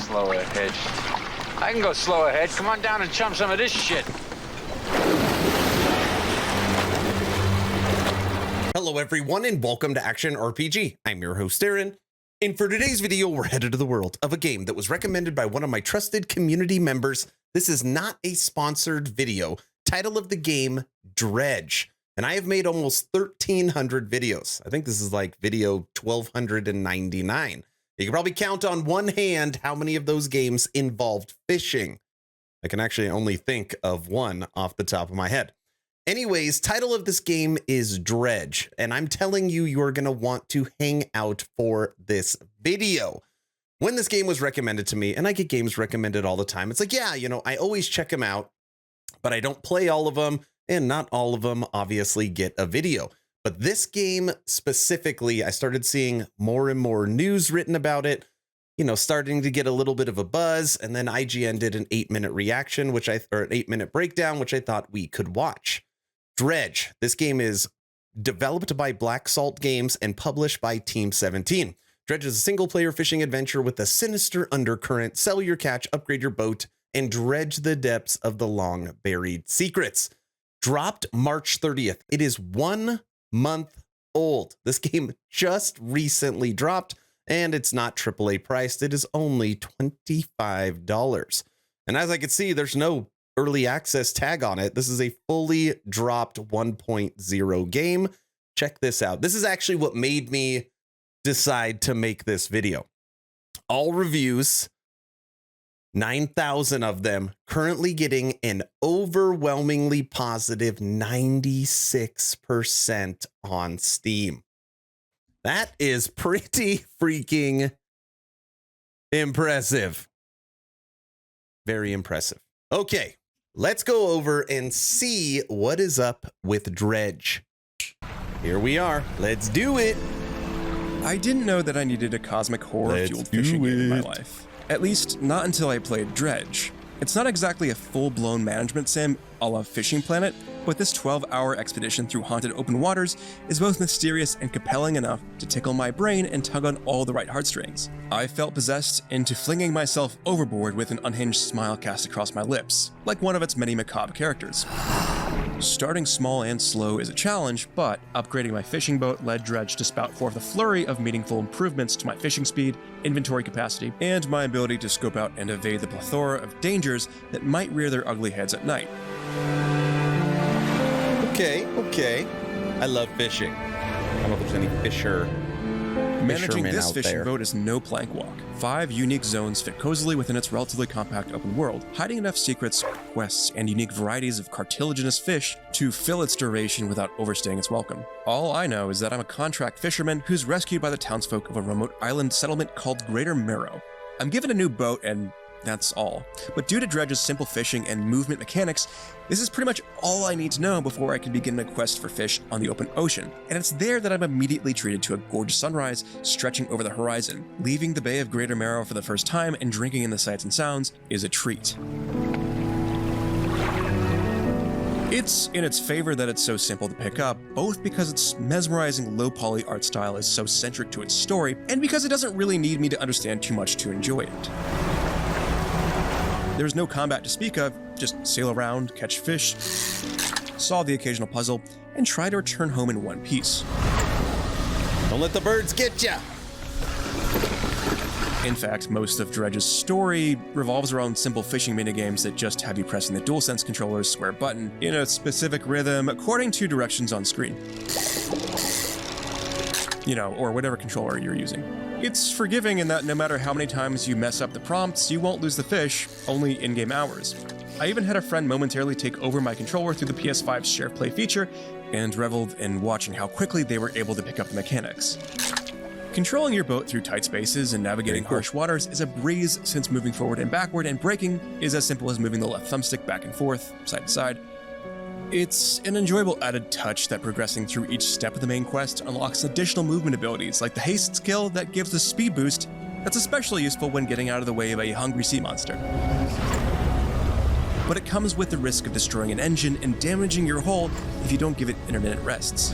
slow ahead. I can go slow ahead. Come on down and chum some of this shit. Hello everyone and welcome to Action RPG. I'm your host Aaron, and for today's video we're headed to the world of a game that was recommended by one of my trusted community members. This is not a sponsored video. Title of the game, Dredge. And I have made almost 1,300 videos. I think this is like video 1,299. You can probably count on one hand how many of those games involved fishing. I can actually only think of one off the top of my head. Anyways, title of this game is Dredge, and I'm telling you, you're going to want to hang out for this video. When this game was recommended to me, and I get games recommended all the time, it's like, yeah, you know, I always check them out, but I don't play all of them, and not all of them obviously get a video. But this game specifically, I started seeing more and more news written about it, you know, starting to get a little bit of a buzz, and then IGN did an 8-minute reaction, or an 8-minute breakdown, which I thought we could watch. Dredge. This game is developed by Black Salt Games and published by Team 17. Dredge is a single-player fishing adventure with a sinister undercurrent. Sell your catch, upgrade your boat, and dredge the depths of the long-buried secrets. Dropped March 30th. It is 1 month old. This game just recently dropped, and it's not AAA priced. It is only $25. And as I can see, there's no early access tag on it. This is a fully dropped 1.0 game. Check this out. This is actually what made me decide to make this video. All reviews, 9,000 of them, currently getting an overwhelmingly positive 96% on Steam. That is pretty freaking impressive. Very impressive. Okay. Let's go over and see what is up with Dredge. Here we are. Let's do it. I didn't know that I needed a cosmic horror-fueled fishing game in my life. At least, not until I played Dredge. It's not exactly a full-blown management sim a la Fishing Planet, but this 12-hour expedition through haunted open waters is both mysterious and compelling enough to tickle my brain and tug on all the right heartstrings. I felt possessed into flinging myself overboard with an unhinged smile cast across my lips, like one of its many macabre characters. Starting small and slow is a challenge, but upgrading my fishing boat led Dredge to spout forth a flurry of meaningful improvements to my fishing speed, inventory capacity, and my ability to scope out and evade the plethora of dangers that might rear their ugly heads at night. Okay. I love fishing. I don't know if there's any Managing this fishing there. boat is no plank walk. 5 unique zones fit cozily within its relatively compact open world, hiding enough secrets, quests, and unique varieties of cartilaginous fish to fill its duration without overstaying its welcome. All I know is that I'm a contract fisherman who's rescued by the townsfolk of a remote island settlement called Greater Marrow. I'm given a new boat and that's all. But due to Dredge's simple fishing and movement mechanics, this is pretty much all I need to know before I can begin my quest for fish on the open ocean. And it's there that I'm immediately treated to a gorgeous sunrise stretching over the horizon. Leaving the Bay of Greater Marrow for the first time and drinking in the sights and sounds is a treat. It's in its favor that it's so simple to pick up, both because its mesmerizing low-poly art style is so centric to its story, and because it doesn't really need me to understand too much to enjoy it. There's no combat to speak of, just sail around, catch fish, solve the occasional puzzle, and try to return home in one piece. Don't let the birds get ya. In fact, most of Dredge's story revolves around simple fishing minigames that just have you pressing the DualSense controller's square button in a specific rhythm according to directions on screen. You know, or whatever controller you're using. It's forgiving in that no matter how many times you mess up the prompts, you won't lose the fish, only in-game hours. I even had a friend momentarily take over my controller through the PS5's Share Play feature, and reveled in watching how quickly they were able to pick up the mechanics. Controlling your boat through tight spaces and navigating harsh waters is a breeze, since moving forward and backward and braking is as simple as moving the left thumbstick back and forth, side to side. It's an enjoyable added touch that progressing through each step of the main quest unlocks additional movement abilities like the haste skill that gives a speed boost that's especially useful when getting out of the way of a hungry sea monster. But it comes with the risk of destroying an engine and damaging your hull if you don't give it intermittent rests.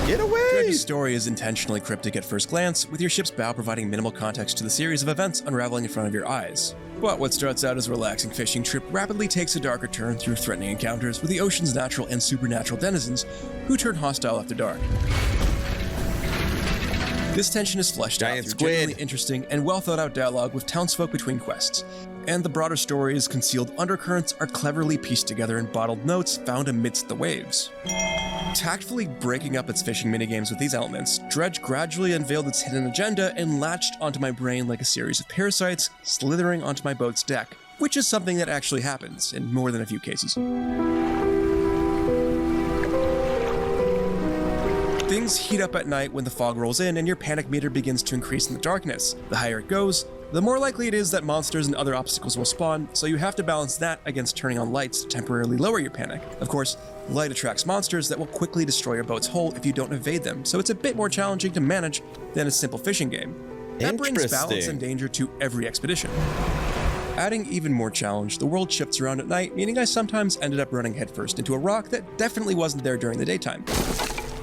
Get away! Dredge's story is intentionally cryptic at first glance, with your ship's bow providing minimal context to the series of events unraveling in front of your eyes. But what starts out as a relaxing fishing trip rapidly takes a darker turn through threatening encounters with the ocean's natural and supernatural denizens who turn hostile after dark. This tension is fleshed out through genuinely interesting and well-thought-out dialogue with townsfolk between quests, and the broader story's concealed undercurrents are cleverly pieced together in bottled notes found amidst the waves. Tactfully breaking up its fishing minigames with these elements, Dredge gradually unveiled its hidden agenda and latched onto my brain like a series of parasites slithering onto my boat's deck, which is something that actually happens in more than a few cases. Things heat up at night when the fog rolls in and your panic meter begins to increase in the darkness. The higher it goes, the more likely it is that monsters and other obstacles will spawn, so you have to balance that against turning on lights to temporarily lower your panic. Of course, light attracts monsters that will quickly destroy your boat's hull if you don't evade them, so it's a bit more challenging to manage than a simple fishing game. That brings balance and danger to every expedition. Adding even more challenge, the world shifts around at night, meaning I sometimes ended up running headfirst into a rock that definitely wasn't there during the daytime.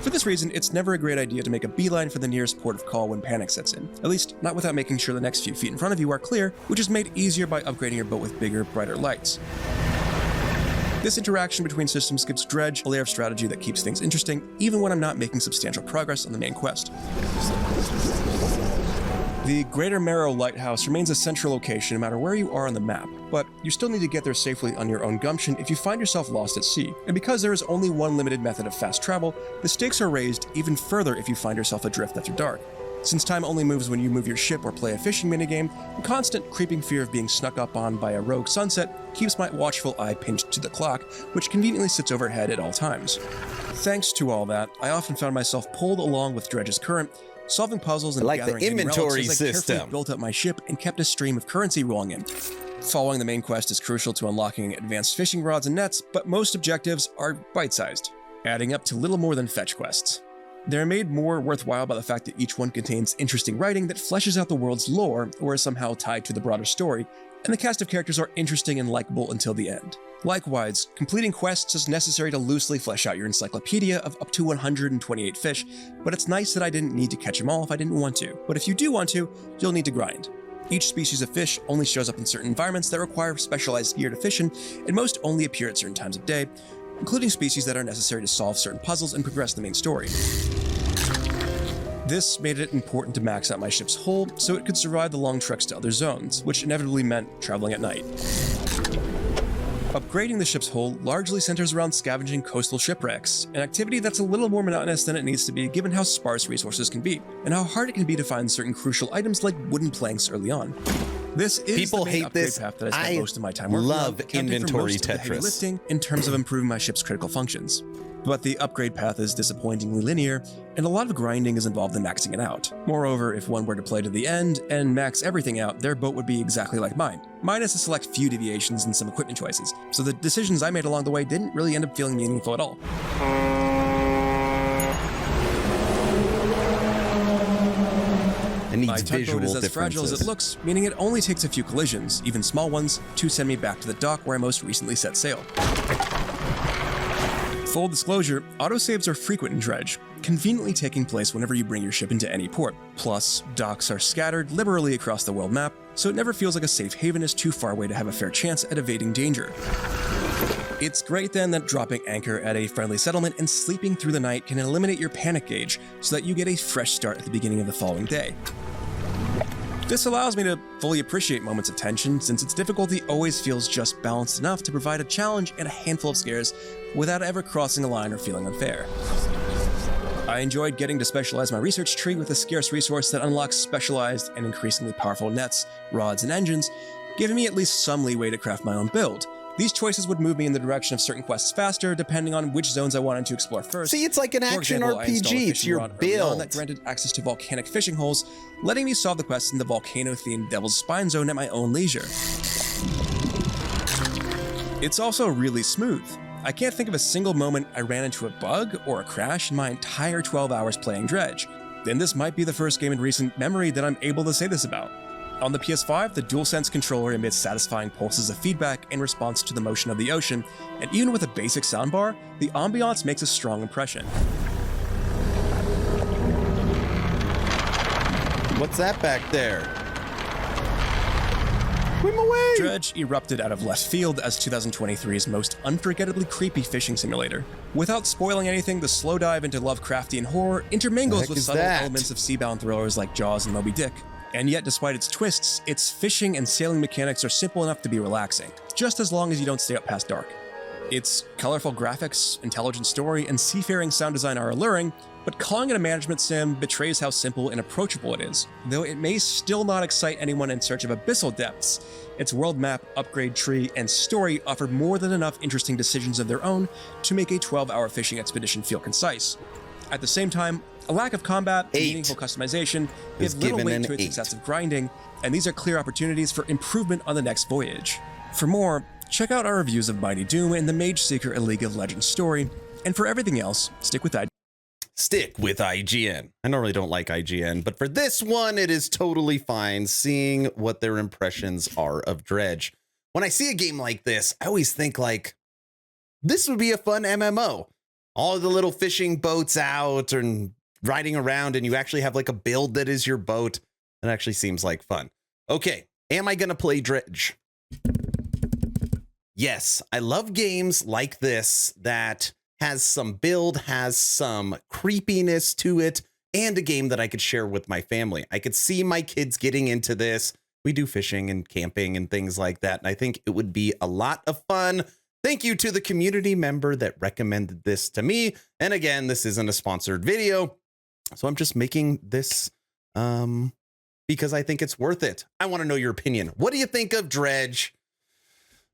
For this reason, it's never a great idea to make a beeline for the nearest port of call when panic sets in, at least not without making sure the next few feet in front of you are clear, which is made easier by upgrading your boat with bigger, brighter lights. This interaction between systems gives Dredge a layer of strategy that keeps things interesting, even when I'm not making substantial progress on the main quest. The Greater Marrow Lighthouse remains a central location no matter where you are on the map, but you still need to get there safely on your own gumption if you find yourself lost at sea. And because there is only one limited method of fast travel, the stakes are raised even further if you find yourself adrift after dark. Since time only moves when you move your ship or play a fishing minigame, the constant creeping fear of being snuck up on by a rogue sunset keeps my watchful eye pinched to the clock, which conveniently sits overhead at all times. Thanks to all that, I often found myself pulled along with Dredge's current, solving puzzles and gathering the inventory relics as I system. carefully built up my ship and kept a stream of currency rolling in. Following the main quest is crucial to unlocking advanced fishing rods and nets, but most objectives are bite-sized, adding up to little more than fetch quests. They're made more worthwhile by the fact that each one contains interesting writing that fleshes out the world's lore or is somehow tied to the broader story, and the cast of characters are interesting and likable until the end. Likewise, completing quests is necessary to loosely flesh out your encyclopedia of up to 128 fish, but it's nice that I didn't need to catch them all if I didn't want to. But if you do want to, you'll need to grind. Each species of fish only shows up in certain environments that require specialized gear to fish in, and most only appear at certain times of day, including species that are necessary to solve certain puzzles and progress the main story. This made it important to max out my ship's hull so it could survive the long treks to other zones, which inevitably meant traveling at night. Upgrading the ship's hull largely centers around scavenging coastal shipwrecks, an activity that's a little more monotonous than it needs to be given how sparse resources can be, and how hard it can be to find certain crucial items like wooden planks early on. This is People the main hate upgrade this. path that I spent most of my time I working on, love accounting for inventory most of the heavy Tetris. lifting in terms of improving my ship's critical functions. But the upgrade path is disappointingly linear, and a lot of grinding is involved in maxing it out. Moreover, if one were to play to the end and max everything out, their boat would be exactly like mine, minus a select few deviations and some equipment choices. So the decisions I made along the way didn't really end up feeling meaningful at all. It My needs tugboat visual is as fragile as it differences. looks, meaning it only takes a few collisions, even small ones, to send me back to the dock where I most recently set sail. Full disclosure, autosaves are frequent in Dredge, conveniently taking place whenever you bring your ship into any port. Plus, docks are scattered liberally across the world map, so it never feels like a safe haven is too far away to have a fair chance at evading danger. It's great then that dropping anchor at a friendly settlement and sleeping through the night can eliminate your panic gauge so that you get a fresh start at the beginning of the following day. This allows me to fully appreciate moments of tension, since its difficulty always feels just balanced enough to provide a challenge and a handful of scares without ever crossing a line or feeling unfair. I enjoyed getting to specialize my research tree with a scarce resource that unlocks specialized and increasingly powerful nets, rods, and engines, giving me at least some leeway to craft my own build. These choices would move me in the direction of certain quests faster, depending on which zones I wanted to explore first. See, it's like an For action example, I installed a RPG. It's fishing your rod early on build. that granted access to volcanic fishing holes, letting me solve the quests in the volcano-themed Devil's Spine zone at my own leisure. It's also really smooth. I can't think of a single moment I ran into a bug or a crash in my entire 12 hours playing Dredge. Then this might be the first game in recent memory that I'm able to say this about. On the PS5, the DualSense controller emits satisfying pulses of feedback in response to the motion of the ocean, and even with a basic soundbar, the ambiance makes a strong impression. What's that back there? Swim away! Dredge erupted out of left field as 2023's most unforgettably creepy fishing simulator. Without spoiling anything, the slow dive into Lovecraftian horror intermingles with subtle elements of seabound thrillers like Jaws and Moby Dick. And yet, despite its twists, its fishing and sailing mechanics are simple enough to be relaxing, just as long as you don't stay up past dark. Its colorful graphics, intelligent story, and seafaring sound design are alluring, but calling it a management sim betrays how simple and approachable it is, though it may still not excite anyone in search of abyssal depths. Its world map, upgrade tree, and story offer more than enough interesting decisions of their own to make a 12-hour fishing expedition feel concise. At the same time, a lack of combat, meaningful customization gives little weight to its excessive grinding, and these are clear opportunities for improvement on the next voyage. For more, check out our reviews of Mighty Doom and the Mage Seeker: A League of Legends story, and for everything else, stick with that. Stick with IGN. I normally don't like IGN, but for this one, it is totally fine seeing what their impressions are of Dredge. When I see a game like this, I always think like, this would be a fun MMO. All the little fishing boats out and riding around, and you actually have like a build that is your boat. That actually seems like fun. Okay, am I gonna play Dredge? Yes, I love games like this that has some build, has some creepiness to it, and a game that I could share with my family. I could see my kids getting into this. We do fishing and camping and things like that, and I think it would be a lot of fun. Thank you to the community member that recommended this to me. And again, this isn't a sponsored video, so I'm just making this because I think it's worth it. I want to know your opinion. What do you think of Dredge?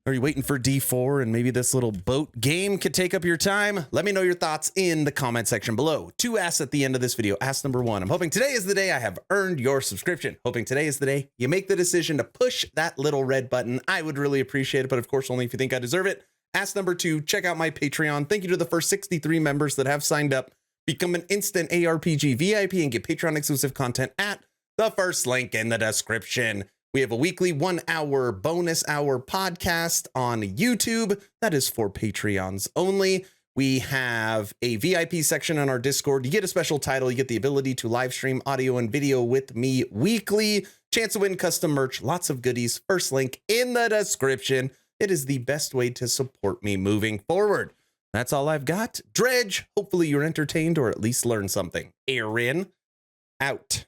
Are you waiting for D4 and maybe this little boat game could take up your time? Let me know your thoughts in the comment section below. 2 asks at the end of this video. Ask number 1. I'm hoping today is the day I have earned your subscription. Hoping today is the day you make the decision to push that little red button. I would really appreciate it, but of course, only if you think I deserve it. Ask number 2, check out my Patreon. Thank you to the first 63 members that have signed up. Become an instant ARPG VIP and get Patreon exclusive content at the first link in the description. We have a weekly 1-hour bonus hour podcast on YouTube. That is for Patreons only. We have a VIP section on our Discord. You get a special title. You get the ability to live stream audio and video with me weekly. Chance to win custom merch. Lots of goodies. First link in the description. It is the best way to support me moving forward. That's all I've got. Dredge. Hopefully you're entertained or at least learned something. Aaron, out.